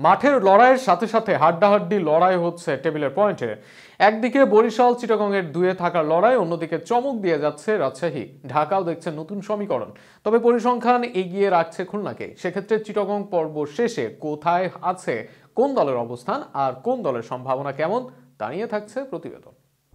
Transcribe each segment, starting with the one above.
মাঠের লড়াইয়ের সাথে সাথে হাড্ডাহাড্ডি লড়াই হচ্ছে টেবিলের পয়েন্টে। একদিকে বরিশাল চিটাগংয়ের দুয়ে থাকার লড়াই, অন্যদিকে চমক দিয়ে যাচ্ছে রাজশাহী। ঢাকাও দেখছে নতুন সমীকরণ, তবে পরিসংখ্যান এগিয়ে রাখছে খুলনাকে। সেক্ষেত্রে চিটাগং পর্ব শেষে কোথায় আছে কোন দলের অবস্থান আর কোন দলের সম্ভাবনা কেমন, তা নিয়ে থাকছে প্রতিবেদন।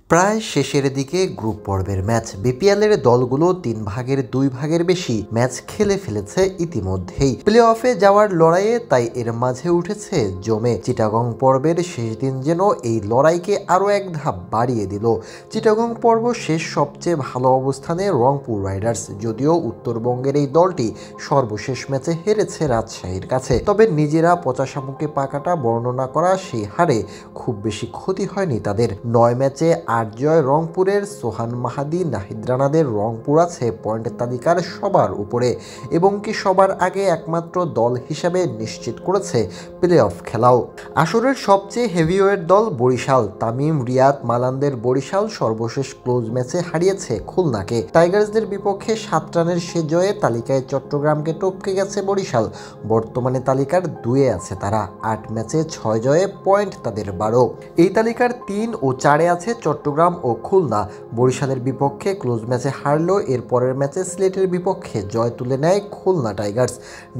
প্রায় শেষের দিকে গ্রুপ পর্বের ম্যাচ। বিপিএলের দলগুলো 3 ভাগের 2 ভাগের বেশি ম্যাচ খেলে ফেলেছে ইতিমধ্যেই। প্লে অফে যাওয়ার লড়াইয়ে তাই এর মাঝে উঠেছে জমে। চিটাগং পর্বের শেষ দিন যেন এই লড়াইকে আরও এক ধাপ বাড়িয়ে দিল। চিটাগং পর্ব শেষ সবচেয়ে ভালো অবস্থানে রংপুর রাইডার্স, যদিও উত্তরবঙ্গের এই দলটি সর্বশেষ ম্যাচে হেরেছে রাজশাহীর কাছে। তবে নিজেরা পচা শামুকে পাকাটা বর্ণনা করা সেই হারে খুব বেশি ক্ষতি হয়নি তাদের। 9 ম্যাচে 8 জয় রংপুরের। সোহান মাহাদি, নাহিদ রানাদের রংপুর আছে পয়েন্টের তালিকার সবার উপরে এবং কি সবার আগে একমাত্র দল হিসাবে নিশ্চিত করেছে প্লে অফ খেলাও। আসরের সবচেয়ে হেভিওয়েট দল বরিশাল। তামিম, রিয়াদ, মালানদের বরিশাল সর্বশেষ ক্লোজ ম্যাচে হারিয়েছে খুলনাকে। টাইগার্সদের বিপক্ষে 7 রানের সে জয়ে তালিকায় চট্টগ্রামকে টপকে গেছে বরিশাল। বর্তমানে তালিকার 2-এ আছে তারা। 8 ম্যাচে 6 জয়ে, পয়েন্ট তাদের 12। এই তালিকার 3 ও 4-এ আছে চট্টগ্রাম ও খুলনা। বরিশালের বিপক্ষে ক্লোজ ম্যাচে হারলেও এর পরের ম্যাচে সিলেটের বিপক্ষে জয় তুলে নেয় খুলনা টাইগার্স।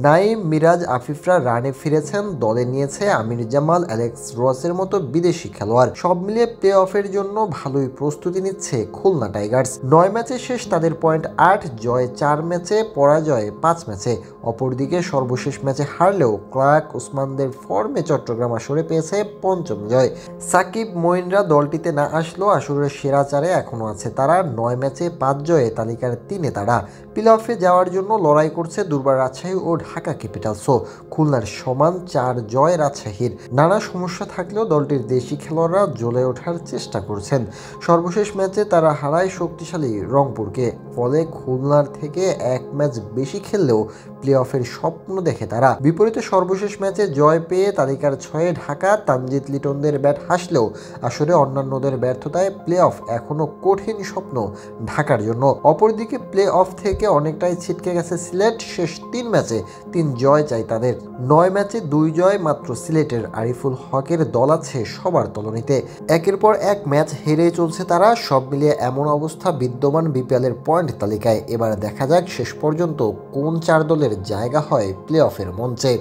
নাইম, মিরাজ, আফিফরা রানে ফিরেছেন। দলে নিয়েছে আমির জামাল, অ্যালেক্স রসের মতো বিদেশি খেলোয়াড়। সব মিলিয়ে প্লে অফের জন্য ভালোই প্রস্তুতি নিচ্ছে খুলনা টাইগার্স। 9 ম্যাচে শেষ তাদের পয়েন্ট 8, জয় 4 ম্যাচে, পরাজয় 5 ম্যাচে। অপরদিকে সর্বশেষ ম্যাচে হারলেও ক্লার্ক, ওসমানদের ফর্মে চট্টগ্রাম আসরে পেয়েছে 5ম জয়। সাকিব, মঈনরা দলটিতে না আসলেও আসরের সেরা 4-এ এখনও আছে তারা। 9 ম্যাচে 5 জয়ে তালিকার 3-এ তারা। প্লে অফে যাওয়ার জন্য লড়াই করছে দুর্বার রাজশাহী ও ঢাকা ক্যাপিটালসও। খুলনার সমান 4 জয় রাজশাহীর। নানা সমস্যা থাকলেও দলটির দেশি খেলোয়াড়রা জ্বলে ওঠার চেষ্টা করছেন। সর্বশেষ ম্যাচে তারা হারায় শক্তিশালী রংপুরকে। ফলে খুলনার থেকে 1 ম্যাচ বেশি খেললেও প্লে অফের স্বপ্ন দেখে তারা। বিপরীতে সর্বশেষ ম্যাচে জয় পেয়ে তালিকার 6-এ ঢাকা। তানজিদ লিটনদের ব্যাট হাসলেও আসলে অন্যান্যদের ব্যর্থতায় প্লে অফ এখনো কঠিন স্বপ্ন ঢাকার জন্য। অপরদিকে প্লে অফ থেকে অনেকটাই ছিটকে গেছে সিলেট। শেষ 3 ম্যাচে 3 জয় চাই তাদের। 9 ম্যাচে 2 জয় মাত্র সিলেটের। আরিফুল হকের দল আছে সবার তলনিতে। একের পর এক ম্যাচ হেরে চলছে তারা। সব মিলিয়ে এমন অবস্থা বিদ্যমান বিপিএলের পয়েন্ট তালিকায়। এবার দেখা যাক শেষ পর্যন্ত কোন 4 দলের জায়গা হয় প্লে অফের মঞ্চে।